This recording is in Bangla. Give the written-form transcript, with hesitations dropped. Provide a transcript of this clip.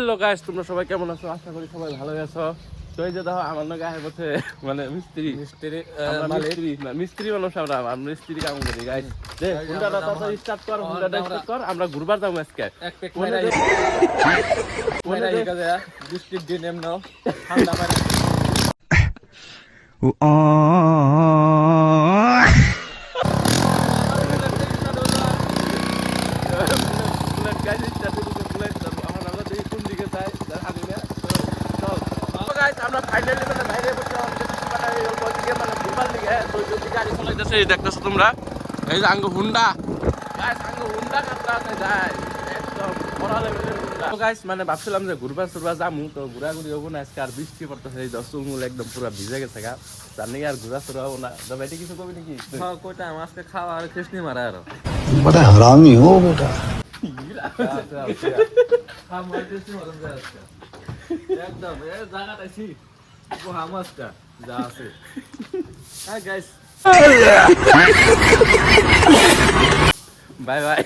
হ্যালো গাইস, তোমরা সবাই কেমন আছো? আশা করি সবাই ভালো আছো। তো এই যে দেখো আমার নাকি আহে বসে মানে মিস্ত্রি মানুষ, আমরা মিস্ত্রি কাম করি গাইস। দে হুন্ডাটা তো স্টার্ট কর, হুন্ডাটা স্টার্ট কর, আমরা ঘুরবার যাবো আজকে। এক পেক মাইরা হিকা দেয়া বৃষ্টির দিন এমনও ঠান্ডা মারে গাইস স্টার্ট করে বুলেট এখন আমরা দেখি কোন দিকে যাই জানি না। চল তো গাইস, আমরা ফাইনালি মানে বাইরে বসে আমাদের মানে ওই দিকে মানে ঘুরবার দিকে তো যদি গাড়ি চলাইতেছে এই দেখতেছো তোমরা, এই যে আঙ্গ হুন্ডা গাইস, আঙ্গ হুন্ডা কাটটা আছে গাইস, একদম বড় লেভেলের হুন্ডা। তো গাইস মানে ভাবছিলাম যে ঘুরবার সুরবার যামু, তো ঘোরাঘুরি হবো না আজকে, আর বৃষ্টি পড়তেছে, এই দশমূল একদম পুরো ভিজে গেছে গা, তার নাকি আর ঘোরা সুরা হবো না। তো ভাইটি কিছু কবি নাকি? খাওয়া কইটা আজকে খাওয়া আর কৃষ্ণি মারা আর बड़ा हरामी हो बेटा। একদম এ জায়গাটা ছি হামাসটা যা আছে হ্যাঁ গাইস বাই বাই।